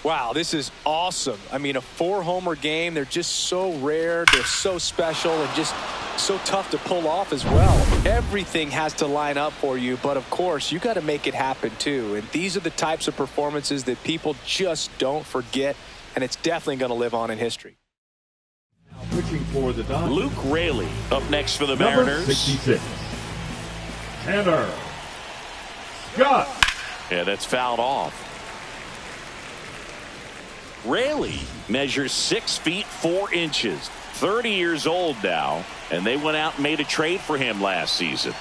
Wow, this is awesome. I mean, a 4-homer game, they're just so rare, they're so special, and just so tough to pull off as well. Everything has to line up for you, but of course, you got to make it happen too. And these are the types of performances that people just don't forget, and it's definitely going to live on in history. Now pitching for the Dodgers, Luke Raley up next for the number Mariners. 66, Tanner Scott. Yeah, that's fouled off. Raley measures 6 feet 4 inches, 30 years old now, and they went out and made a trade for him last season.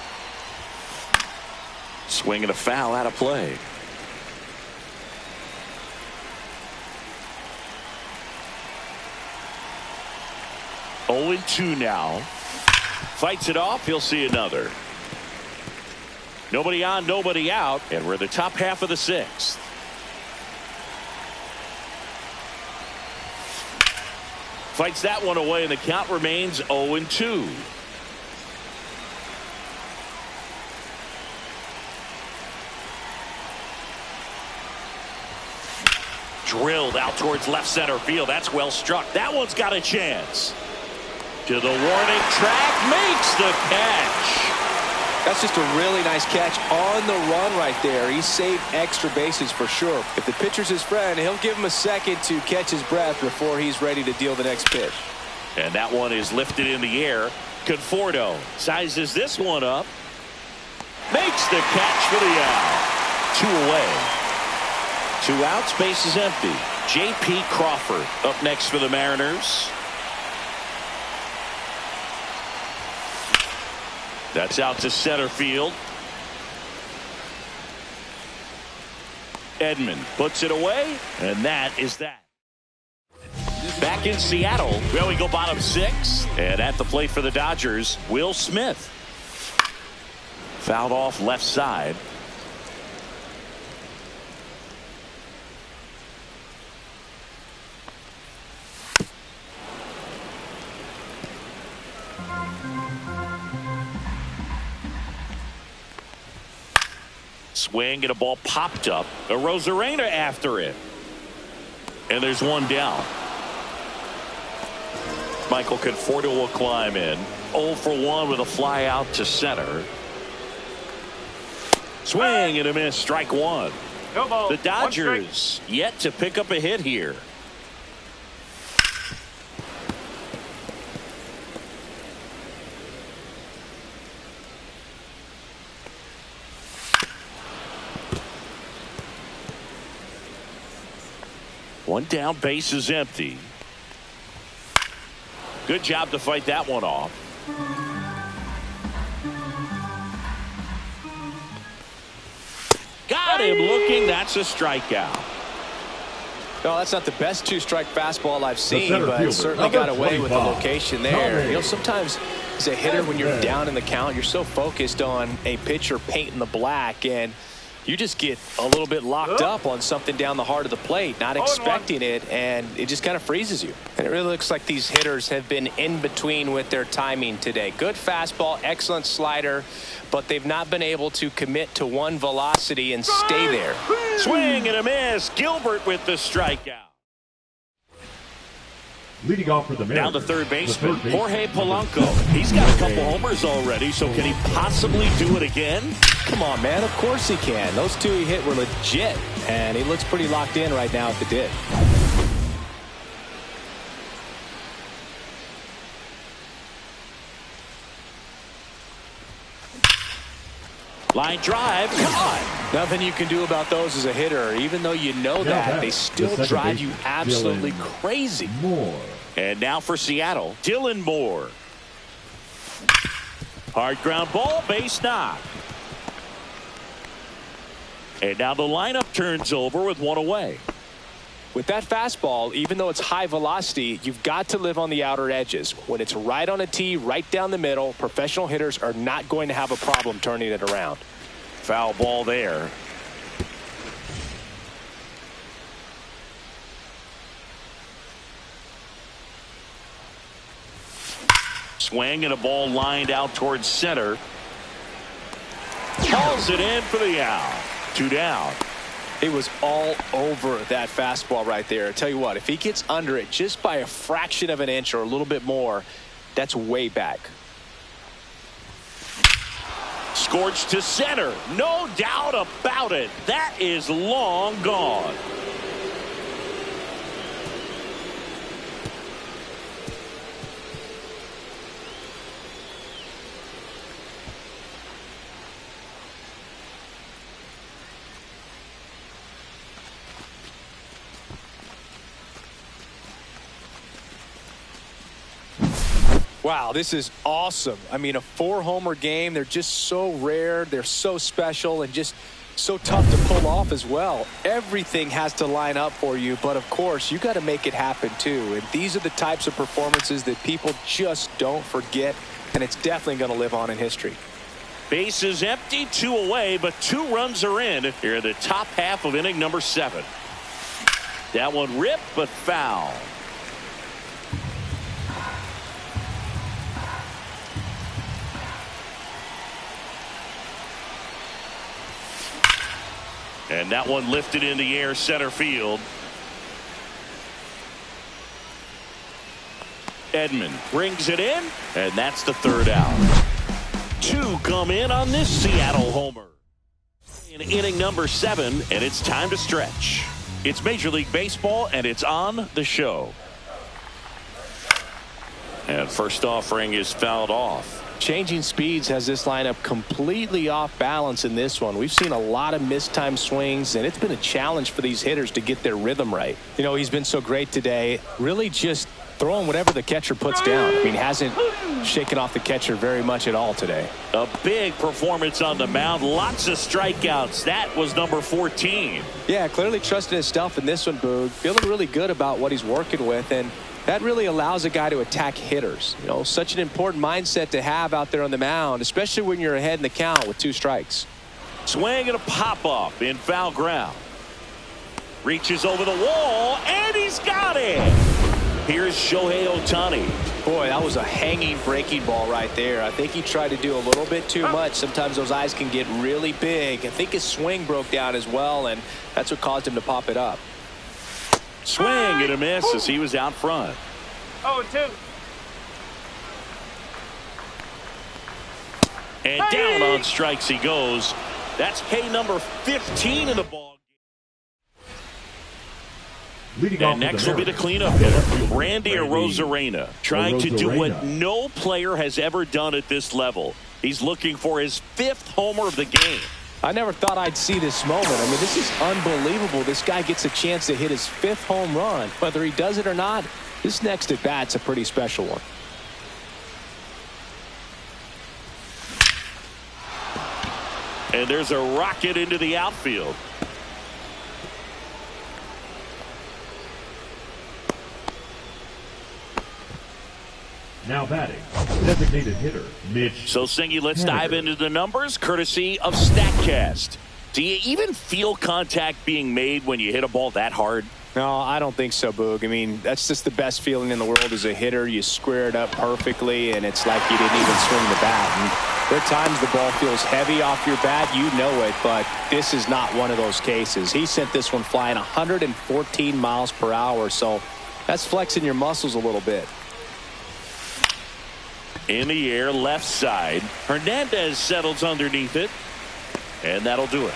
Swing and a foul out of play. Oh, 0-2 now. Fights it off. He'll see another. Nobody on, nobody out, and we're in the top half of the 6th. Fights that one away, and the count remains 0-2. Drilled out towards left center field. That's well struck. That one's got a chance. To the warning track, makes the catch. That's just a really nice catch on the run right there. He saved extra bases for sure. If the pitcher's his friend, he'll give him a second to catch his breath before he's ready to deal the next pitch. And that one is lifted in the air. Conforto sizes this one up. Makes the catch for the out. 2 away. 2 outs, base is empty. J.P. Crawford up next for the Mariners. That's out to center field. Edman puts it away, and that is that. Back in Seattle, well, we go bottom 6, and at the plate for the Dodgers, Will Smith. Fouled off left side. Swing and a ball popped up. A Rosarena after it. And there's one down. Michael Conforto will climb in. 0 for 1 with a fly out to center. Swing and a miss. Strike 1. The Dodgers yet to pick up a hit here. One down, base is empty. Good job to fight that one off. Got him looking. That's a strikeout. No, that's not the best 2-strike fastball I've seen, but certainly got away with the location there. You know, sometimes as a hitter, when you're down in the count, you're so focused on a pitcher painting the black, and you just get a little bit locked up on something down the heart of the plate, not expecting it, and it just kind of freezes you. And it really looks like these hitters have been in between with their timing today. Good fastball, excellent slider, but they've not been able to commit to one velocity and stay there. Swing and a miss. Gilbert with the strikeout. Leading off for the Mariners, down to third baseman, Jorge Polanco. He's got a couple homers already, so can he possibly do it again? Come on, man. Of course he can. Those 2 he hit were legit, and he looks pretty locked in right now at the dip. Line drive, caught. Nothing you can do about those as a hitter. Even though you know that, they still drive you absolutely crazy. Moore. And now for Seattle, Dylan Moore. Hard ground ball, base knock. And now the lineup turns over with 1 away. With that fastball, even though it's high velocity, you've got to live on the outer edges. When it's right on a tee, right down the middle, professional hitters are not going to have a problem turning it around. Foul ball there. Swing and a ball lined out towards center. Hauls it in for the out. 2 down. He was all over that fastball right there. I tell you what, if he gets under it just by a fraction of an inch or a little bit more, that's way back. Scorched to center. No doubt about it. That is long gone. Wow, this is awesome. I mean, a 4-homer game. They're just so rare. They're so special and just so tough to pull off as well. Everything has to line up for you, but of course, you got to make it happen too. And these are the types of performances that people just don't forget, and it's definitely going to live on in history. Base is empty, 2 away, but 2 runs are in here in the top half of inning number 7. That one ripped, but foul. And that one lifted in the air center field. Edman brings it in, and that's the 3rd out. 2 come in on this Seattle homer. In inning number 7, and it's time to stretch. It's Major League Baseball, and it's on the show. And first offering is fouled off. Changing speeds has this lineup completely off balance in this one. We've seen a lot of mistimed swings, and it's been a challenge for these hitters to get their rhythm right. You know, he's been so great today, really just throwing whatever the catcher puts down. I mean, hasn't shaken off the catcher very much at all today. A big performance on the mound. Lots of strikeouts. That was number 14. Yeah, clearly trusting his stuff in this one, Boog. Feeling really good about what he's working with, and that really allows a guy to attack hitters. You know, such an important mindset to have out there on the mound, especially when you're ahead in the count with 2 strikes. Swing and a pop-up in foul ground. Reaches over the wall, and he's got it. Here's Shohei Ohtani. Boy, that was a hanging breaking ball right there. I think he tried to do a little bit too much. Sometimes those eyes can get really big. I think his swing broke down as well, and that's what caused him to pop it up. Swing and a miss as he was out front. 0-2. And down on strikes he goes. That's K number 15 in the ball. And next will be the cleanup hitter, Randy Arozarena, trying to do what no player has ever done at this level. He's looking for his 5th homer of the game. I never thought I'd see this moment. I mean, this is unbelievable. This guy gets a chance to hit his 5th home run. Whether he does it or not, this next at bat's a pretty special one. And there's a rocket into the outfield. Now batting, designated hitter, Mitch. So, Singy, let's dive into the numbers, courtesy of StatCast. Do you even feel contact being made when you hit a ball that hard? No, I don't think so, Boog. I mean, that's just the best feeling in the world as a hitter. You square it up perfectly, and it's like you didn't even swing the bat. And there are times the ball feels heavy off your bat. You know it, but this is not one of those cases. He sent this one flying 114 miles per hour, so that's flexing your muscles a little bit. In the air, left side. Hernandez settles underneath it, and that'll do it.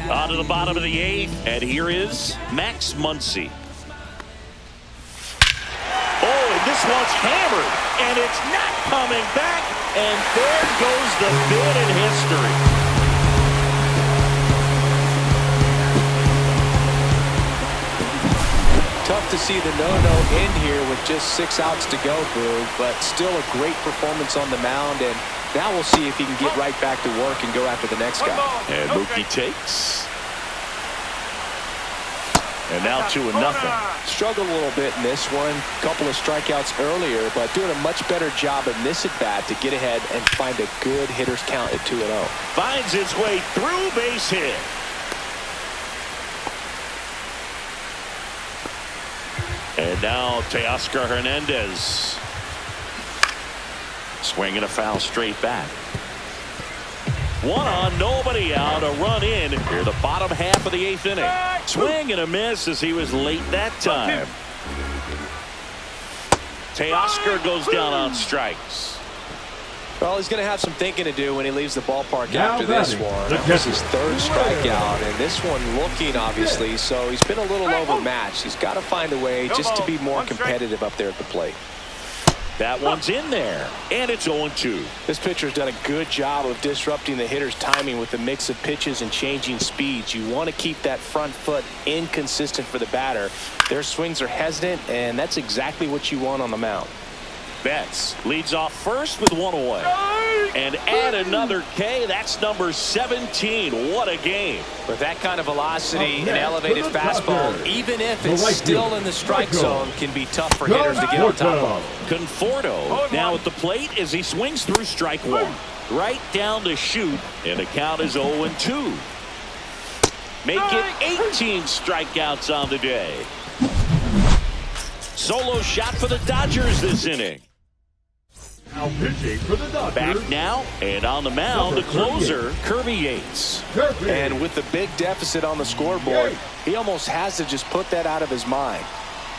On to the bottom of the 8th, and here is Max Muncy. Oh, and this one's hammered, and it's not coming back, and there goes the bid in history. Tough to see the no-no end here with just 6 outs to go, Boog, but still a great performance on the mound, and now we'll see if he can get right back to work and go after the next guy. And Mookie takes. And now 2-0. Struggled a little bit in this one. Couple of strikeouts earlier, but doing a much better job in this at-bat to get ahead and find a good hitter's count at 2-0. Finds its way through, base hit. And now Teoscar Hernandez. Swinging a foul straight back. One on, nobody out, a run in here the bottom half of the 8th inning. Swing and a miss as he was late that time. Teoscar goes down on strikes. Well, he's going to have some thinking to do when he leaves the ballpark after this one. This is his 3rd strikeout, and this one looking, obviously, so he's been a little overmatched. He's got to find a way just to be more competitive up there at the plate. That one's in there, and it's 0-2. This pitcher's done a good job of disrupting the hitter's timing with the mix of pitches and changing speeds. You want to keep that front foot inconsistent for the batter. Their swings are hesitant, and that's exactly what you want on the mound. Betts leads off first with 1 away. And add another K. That's number 17. What a game. With that kind of velocity and elevated fastball, even if it's still in the strike zone, can be tough for hitters to get on top of. Conforto now at the plate as he swings through strike 1. Right down to shoot, and the count is 0-2. Make it 18 strikeouts on the day. Solo shot for the Dodgers this inning. Now pitching for the Dodgers. Back now, and on the mound, the closer, Kirby Yates. And with the big deficit on the scoreboard, he almost has to just put that out of his mind.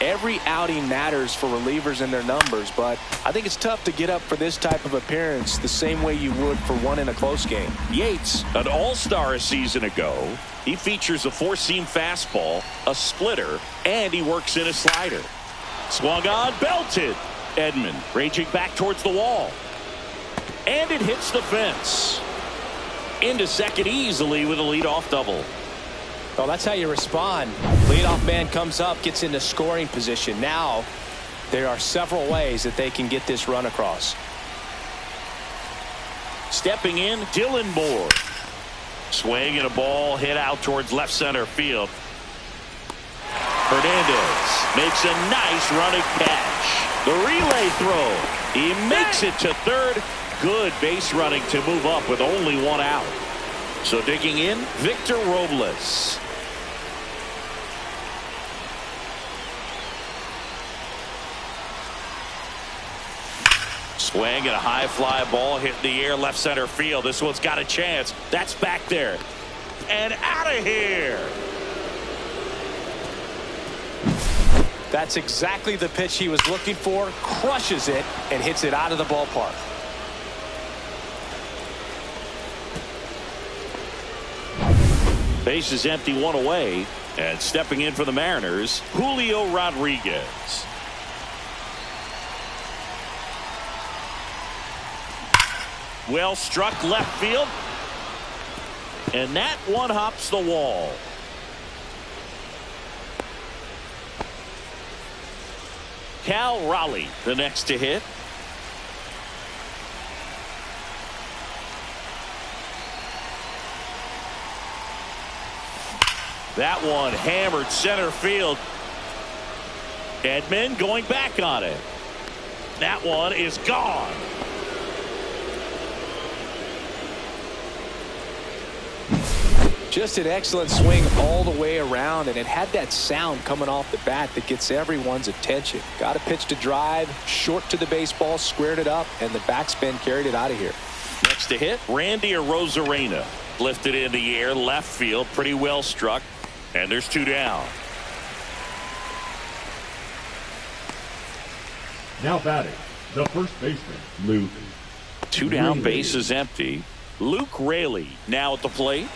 Every outing matters for relievers and their numbers, but I think it's tough to get up for this type of appearance the same way you would for one in a close game. Yates, an all-star a season ago. He features a 4-seam fastball, a splitter, and he works in a slider. Swung on, belted. Edman raging back towards the wall. And it hits the fence. Into second easily with a leadoff double. Well, that's how you respond. Leadoff man comes up, gets into scoring position. Now, there are several ways that they can get this run across. Stepping in, Dylan Moore. Swing and a ball hit out towards left center field. Hernandez makes a nice running catch. The relay throw. He makes it to third. Good base running to move up with only 1 out. So digging in, Victor Robles. Swing and a high fly ball hit in the air left center field. This one's got a chance. That's back there. And out of here. That's exactly the pitch he was looking for. Crushes it and hits it out of the ballpark. Base is empty, 1 away. And stepping in for the Mariners, Julio Rodriguez. Well struck left field. And that one hops the wall. Cal Raleigh, the next to hit. That one hammered center field. Edman going back on it. That one is gone. Just an excellent swing all the way around, and it had that sound coming off the bat that gets everyone's attention. Got a pitch to drive, short to the baseball, squared it up, and the backspin carried it out of here. Next to hit, Randy Arozarena. Lifted in the air, left field, pretty well struck, and there's 2 down. Now batting, the first baseman, Luke. 2 down, base is empty. Luke Raley now at the plate.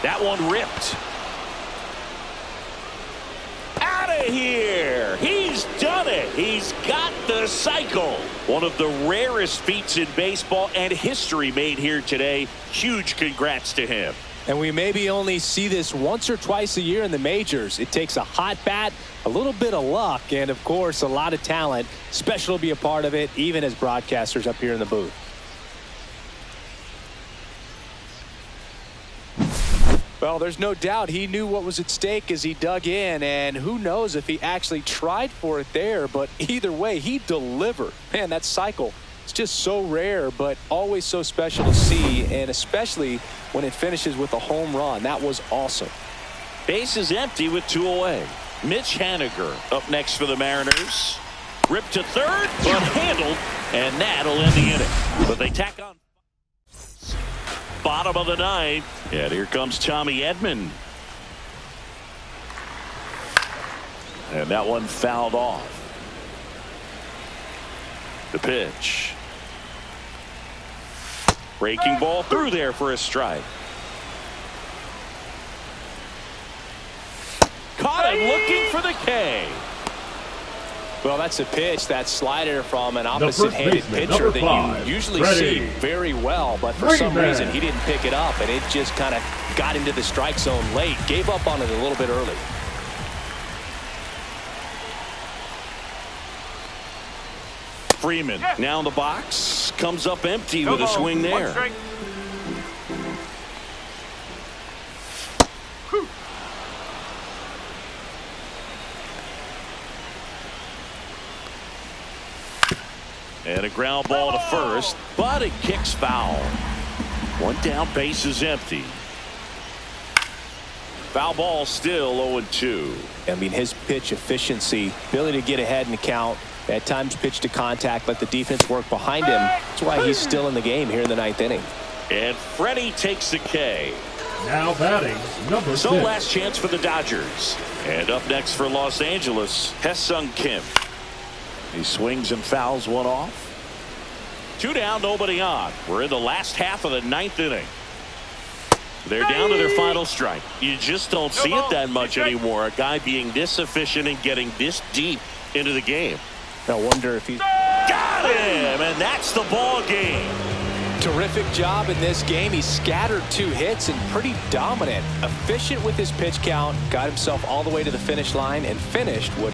That one ripped. Out of here. He's done it. He's got the cycle. One of the rarest feats in baseball and history made here today. Huge congrats to him. And we maybe only see this once or twice a year in the majors. It takes a hot bat, a little bit of luck, and of course a lot of talent. Special to be a part of it, even as broadcasters up here in the booth. Well, there's no doubt he knew what was at stake as he dug in, and who knows if he actually tried for it there, but either way, he delivered. Man, that cycle, it's just so rare, but always so special to see, and especially when it finishes with a home run. That was awesome. Base is empty with 2 away. Mitch Haniger up next for the Mariners. Ripped to third, but handled, and that'll end the inning. But they tack on. Bottom of the ninth, and here comes Tommy Edman. And that one fouled off. The pitch. Breaking ball through there for a strike. Caught him looking for the K. Well, that's a pitch, that slider from an opposite-handed pitcher that you usually see very well, but for some reason he didn't pick it up, and it just kind of got into the strike zone late. Gave up on it a little bit early. Freeman now in the box, comes up empty with a swing there. And a ground ball to first, but it kicks foul. One down, base is empty. Foul ball still 0-2. I mean, his pitch efficiency, ability to get ahead in the count, at times pitch to contact, let the defense work behind him. That's why he's still in the game here in the 9th inning. And Freddie takes the K. Now batting, number 6. Last chance for the Dodgers. And up next for Los Angeles, Ha-Seong Kim. He swings and fouls one off. 2 down, nobody on. We're in the last half of the 9th inning. They're down to their final strike. You just don't see it that much anymore. A guy being this efficient and getting this deep into the game. I wonder if he's got him, and that's the ball game. Terrific job in this game. He scattered 2 hits and pretty dominant, efficient with his pitch count, got himself all the way to the finish line and finished what